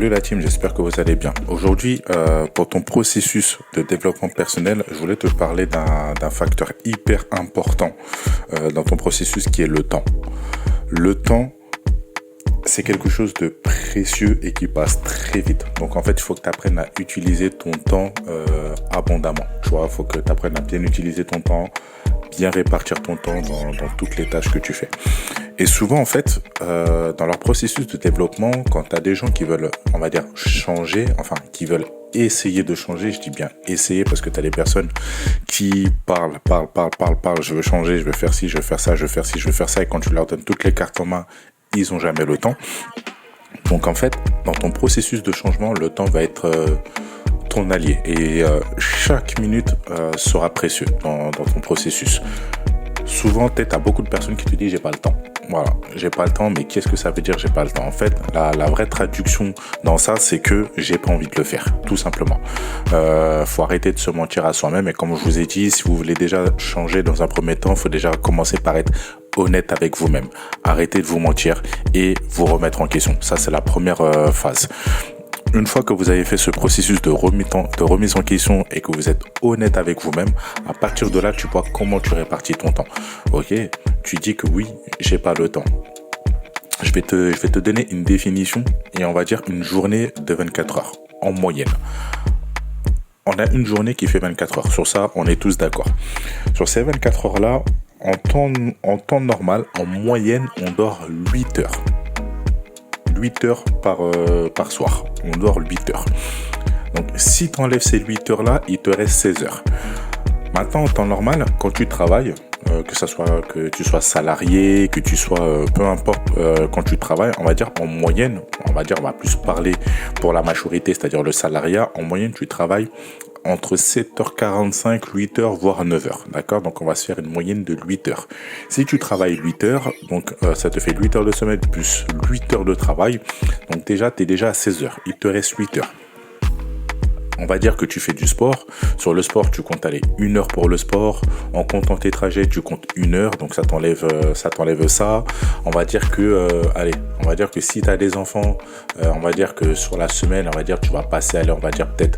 Salut la team, j'espère que vous allez bien. Aujourd'hui, pour ton processus de développement personnel, je voulais te parler d'un facteur hyper important dans ton processus qui est le temps. Le temps, c'est quelque chose de précieux et qui passe très vite. Donc en fait, il faut que tu apprennes à utiliser ton temps abondamment. Tu vois, il faut que tu apprennes à bien utiliser ton temps, bien répartir ton temps dans toutes les tâches que tu fais. Et souvent, en fait, dans leur processus de développement, quand tu as des gens qui veulent, on va dire, changer, enfin, qui veulent essayer de changer, je dis bien essayer parce que tu as des personnes qui parlent, je veux changer, je veux faire ci, je veux faire ça, je veux faire ci, je veux faire ça, et quand tu leur donnes toutes les cartes en main, ils ont jamais le temps. Donc en fait, dans ton processus de changement, le temps va être ton allié et chaque minute sera précieux dans ton processus. Souvent, tu as beaucoup de personnes qui te disent j'ai pas le temps. Voilà, j'ai pas le temps, mais qu'est-ce que ça veut dire j'ai pas le temps? En fait, la vraie traduction dans ça, c'est que j'ai pas envie de le faire, tout simplement. Faut arrêter de se mentir à soi-même, et comme je vous ai dit, si vous voulez déjà changer dans un premier temps, faut déjà commencer par être honnête avec vous-même. Arrêtez de vous mentir et vous remettre en question. Ça, c'est la première phase. Une fois que vous avez fait ce processus de remise en question et que vous êtes honnête avec vous-même, à partir de là, tu vois comment tu répartis ton temps. Ok, tu dis que oui, j'ai pas le temps. Je vais te donner une définition et on va dire une journée de 24 heures en moyenne. On a une journée qui fait 24 heures. Sur ça, on est tous d'accord. Sur ces 24 heures-là, en temps normal, en moyenne, on dort 8 heures. 8 heures par soir. On dort 8 heures. Donc, si tu enlèves ces 8 heures-là, il te reste 16 heures. Maintenant, en temps normal, quand tu travailles, que tu sois salarié, que tu sois, peu importe, quand tu travailles, on va dire en moyenne, on va plus parler pour la majorité, c'est-à-dire le salariat, en moyenne, tu travailles entre 7h45, 8h, voire 9h. D'accord? Donc, on va se faire une moyenne de 8 heures. Si tu travailles 8 heures, donc ça te fait 8 heures de semaine plus 8 heures de travail. Donc, déjà, tu es déjà à 16 heures. Il te reste 8 heures. On va dire que tu fais du sport. Sur le sport, tu comptes aller 1 heure pour le sport. En comptant tes trajets, tu comptes 1 heure. Donc, ça t'enlève ça. On va dire que si tu as des enfants, on va dire que sur la semaine, on va dire que tu vas passer, on va dire peut-être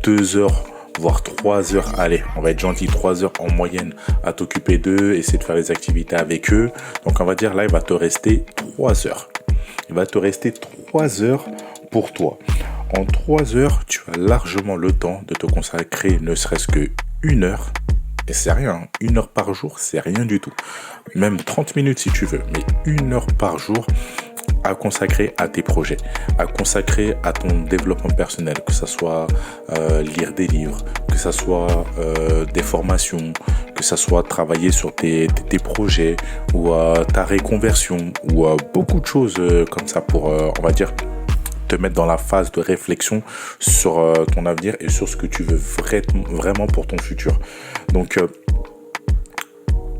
2 heures, voire 3 heures. Allez, on va être gentil, 3 heures en moyenne à t'occuper d'eux, essayer de faire des activités avec eux. Donc, on va dire là, il va te rester 3 heures. Il va te rester 3 heures pour toi. En 3 heures, tu as largement le temps de te consacrer ne serait-ce que 1 heure. Et c'est rien, 1 heure par jour, c'est rien du tout. Même 30 minutes si tu veux, mais 1 heure par jour à consacrer à tes projets, à consacrer à ton développement personnel, que ce soit lire des livres, que ce soit des formations, que ce soit travailler sur tes projets ou ta réconversion ou beaucoup de choses comme ça pour, on va dire, te mettre dans la phase de réflexion sur ton avenir et sur ce que tu veux vraiment pour ton futur. Donc,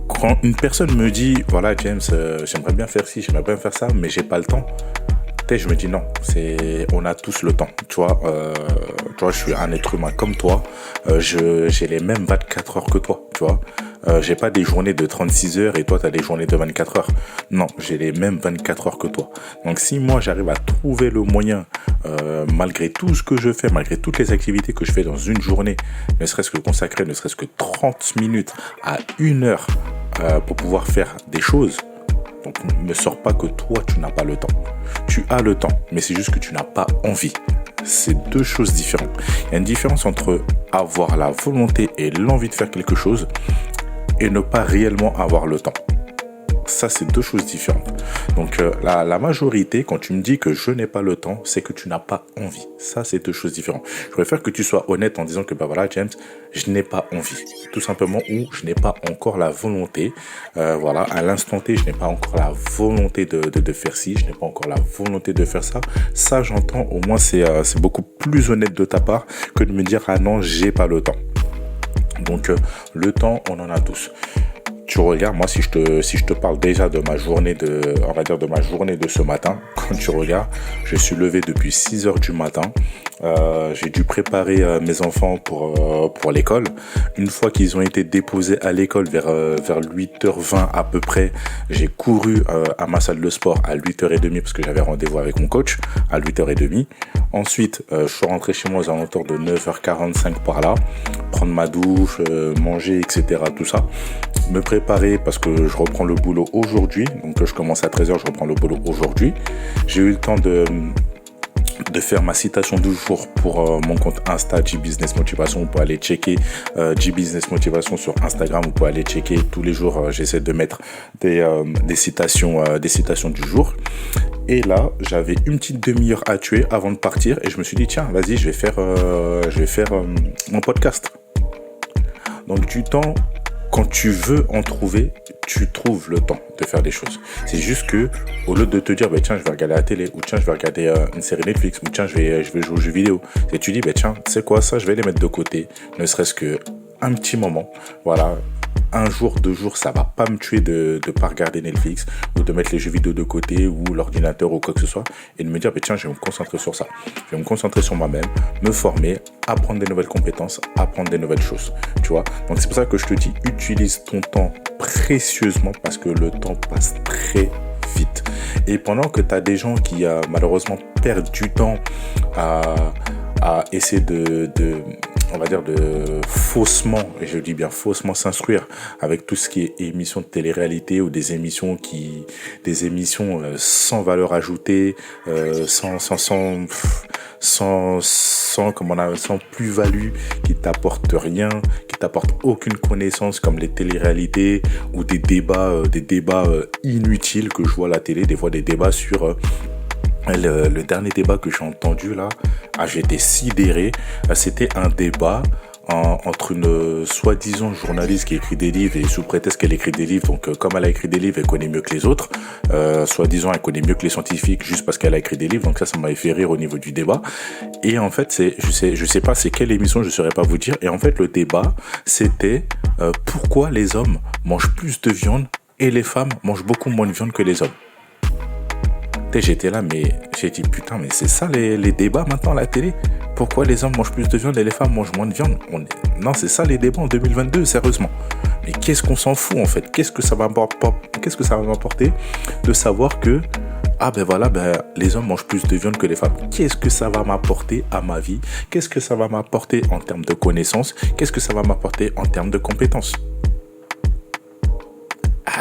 quand une personne me dit, voilà James, j'aimerais bien faire ci, j'aimerais bien faire ça, mais j'ai pas le temps, je me dis non, on a tous le temps. Tu vois, je suis un être humain comme toi, j'ai les mêmes 24 heures que toi, tu vois. J'ai pas des journées de 36 heures et toi t'as des journées de 24 heures. Non, j'ai les mêmes 24 heures que toi. Donc si moi j'arrive à trouver le moyen, malgré tout ce que je fais, malgré toutes les activités que je fais dans une journée, ne serait-ce que consacrer, ne serait-ce que 30 minutes à 1 heure pour pouvoir faire des choses, donc ne sors pas que toi tu n'as pas le temps. Tu as le temps, mais c'est juste que tu n'as pas envie. C'est deux choses différentes. Il y a une différence entre avoir la volonté et l'envie de faire quelque chose et ne pas réellement avoir le temps. Ça, c'est deux choses différentes. Donc, la majorité, quand tu me dis que je n'ai pas le temps, c'est que tu n'as pas envie. Ça, c'est deux choses différentes. Je préfère que tu sois honnête en disant que, voilà, James, je n'ai pas envie. Tout simplement, ou je n'ai pas encore la volonté. Voilà, à l'instant T, je n'ai pas encore la volonté de faire ci, je n'ai pas encore la volonté de faire ça. Ça, j'entends, au moins, c'est beaucoup plus honnête de ta part que de me dire, ah non, j'ai pas le temps. Donc, le temps, on en a tous. tu regardes, moi, si je te parle déjà de ma journée on va dire de ma journée de ce matin, quand tu regardes, je suis levé depuis 6 heures du matin. J'ai dû préparer mes enfants pour l'école. Une fois qu'ils ont été déposés à l'école vers 8h20 à peu près, j'ai couru à ma salle de sport à 8h30 parce que j'avais rendez-vous avec mon coach à 8h30. Ensuite, je suis rentré chez moi aux alentours de 9h45 par là, prendre ma douche, manger, etc. Tout ça. Me préparer parce que je reprends le boulot aujourd'hui. Donc je commence à 13h, je reprends le boulot aujourd'hui. J'ai eu le temps de faire ma citation du jour pour mon compte Insta J-Business Motivation. Vous pouvez aller checker J-Business Motivation sur Instagram. Vous pouvez aller checker tous les jours. J'essaie de mettre des citations du jour. Et là, j'avais une petite demi-heure à tuer avant de partir et je me suis dit tiens, vas-y, je vais faire mon podcast. Donc du temps, quand tu veux en trouver, tu trouves le temps de faire des choses. C'est juste que, au lieu de te dire, tiens, je vais regarder la télé, ou tiens, je vais regarder une série Netflix, ou tiens, je vais jouer aux jeux vidéo, et tu dis, tiens, tu sais quoi, ça, je vais les mettre de côté, ne serait-ce que un petit moment, voilà. Un jour, 2 jours, ça va pas me tuer de pas regarder Netflix ou de mettre les jeux vidéo de côté ou l'ordinateur ou quoi que ce soit et de me dire, tiens, je vais me concentrer sur ça. Je vais me concentrer sur moi-même, me former, apprendre des nouvelles compétences, apprendre des nouvelles choses. Tu vois? Donc, c'est pour ça que je te dis, utilise ton temps précieusement parce que le temps passe très vite. Et pendant que tu as des gens qui, malheureusement, perdent du temps à essayer on va dire de faussement, et je dis bien faussement, s'instruire avec tout ce qui est émissions de télé-réalité ou des émissions sans valeur ajoutée, sans plus-value, qui t'apportent rien, qui t'apportent aucune connaissance, comme les télé-réalités ou des débats inutiles que je vois à la télé, des fois des débats sur le dernier débat que j'ai entendu là, j'étais sidéré. C'était un débat entre une soi-disant journaliste qui écrit des livres et sous prétexte qu'elle écrit des livres, donc comme elle a écrit des livres, elle connaît mieux que les autres, soi-disant elle connaît mieux que les scientifiques juste parce qu'elle a écrit des livres, donc ça m'avait fait rire au niveau du débat. Et en fait je sais pas c'est quelle émission, je saurais pas vous dire, et en fait le débat c'était pourquoi les hommes mangent plus de viande et les femmes mangent beaucoup moins de viande que les hommes. J'étais là, mais j'ai dit putain, mais c'est ça les débats maintenant à la télé? Pourquoi les hommes mangent plus de viande et les femmes mangent moins de viande? Non, c'est ça les débats en 2022, sérieusement. Mais qu'est-ce qu'on s'en fout en fait? Qu'est-ce que ça va m'apporter de savoir que les hommes mangent plus de viande que les femmes? Qu'est-ce que ça va m'apporter à ma vie? Qu'est-ce que ça va m'apporter en termes de connaissances? Qu'est-ce que ça va m'apporter en termes de compétences?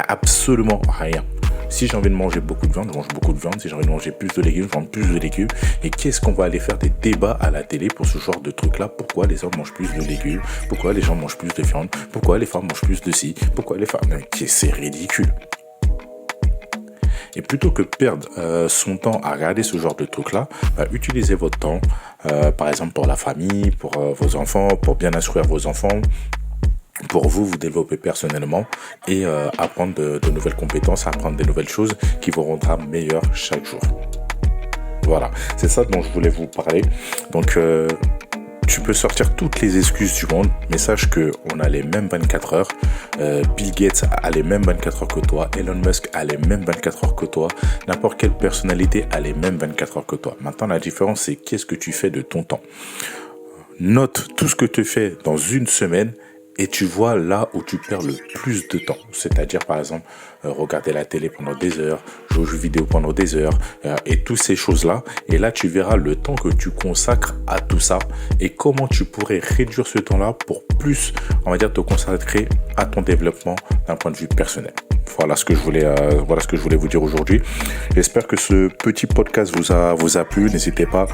Absolument rien. Si j'ai envie de manger beaucoup de viande, je mange beaucoup de viande. Si j'ai envie de manger plus de légumes, je mange plus de légumes. Et qu'est-ce qu'on va aller faire des débats à la télé pour ce genre de trucs-là? Pourquoi les hommes mangent plus de légumes? Pourquoi les gens mangent plus de viande? Pourquoi les femmes mangent plus de ci? Pourquoi les femmes... C'est ridicule. Et plutôt que perdre son temps à regarder ce genre de trucs-là, utilisez votre temps, par exemple pour la famille, pour vos enfants, pour bien instruire vos enfants, pour vous développer personnellement et apprendre de nouvelles compétences, apprendre des nouvelles choses qui vous rendra meilleur chaque jour. Voilà, c'est ça dont je voulais vous parler. Donc, tu peux sortir toutes les excuses du monde, mais sache qu'on a les mêmes 24 heures. Bill Gates a les mêmes 24 heures que toi. Elon Musk a les mêmes 24 heures que toi. N'importe quelle personnalité a les mêmes 24 heures que toi. Maintenant, la différence, c'est qu'est-ce que tu fais de ton temps. Note tout ce que tu fais dans une semaine et tu vois là où tu perds le plus de temps. C'est-à-dire, par exemple, regarder la télé pendant des heures, jouer aux jeux vidéo pendant des heures, et toutes ces choses-là. Et là, tu verras le temps que tu consacres à tout ça et comment tu pourrais réduire ce temps-là pour plus, on va dire, te consacrer à ton développement d'un point de vue personnel. Voilà ce que je voulais vous dire aujourd'hui. J'espère que ce petit podcast vous a plu. N'hésitez pas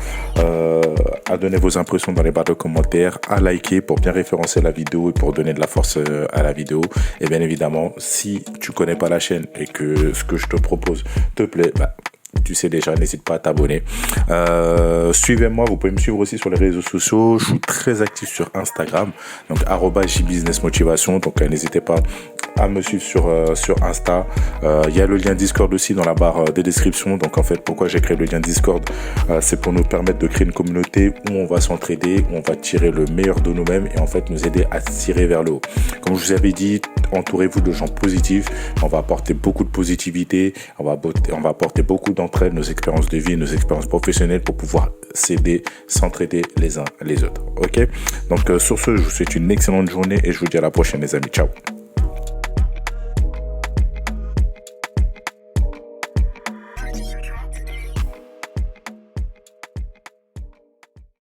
à donner vos impressions dans les barres de commentaires, à liker pour bien référencer la vidéo et pour donner de la force à la vidéo. Et bien évidemment, si tu connais pas la chaîne et que ce que je te propose te plaît, tu sais déjà, n'hésite pas à t'abonner. Suivez-moi, vous pouvez me suivre aussi sur les réseaux sociaux. Je suis très actif sur Instagram, donc @jbusinessmotivation. Donc n'hésitez pas à me suivre sur Insta. Il y a le lien Discord aussi dans la barre des descriptions. Donc en fait, pourquoi j'ai créé le lien Discord, c'est pour nous permettre de créer une communauté où on va s'entraider, où on va tirer le meilleur de nous-mêmes et en fait nous aider à tirer vers le haut. Comme je vous avais dit, entourez-vous de gens positifs. On va apporter beaucoup de positivité. On va apporter beaucoup d'entraide, nos expériences de vie, nos expériences professionnelles pour pouvoir s'aider, s'entraider les uns les autres. Ok? Donc sur ce, je vous souhaite une excellente journée et je vous dis à la prochaine les amis. Ciao.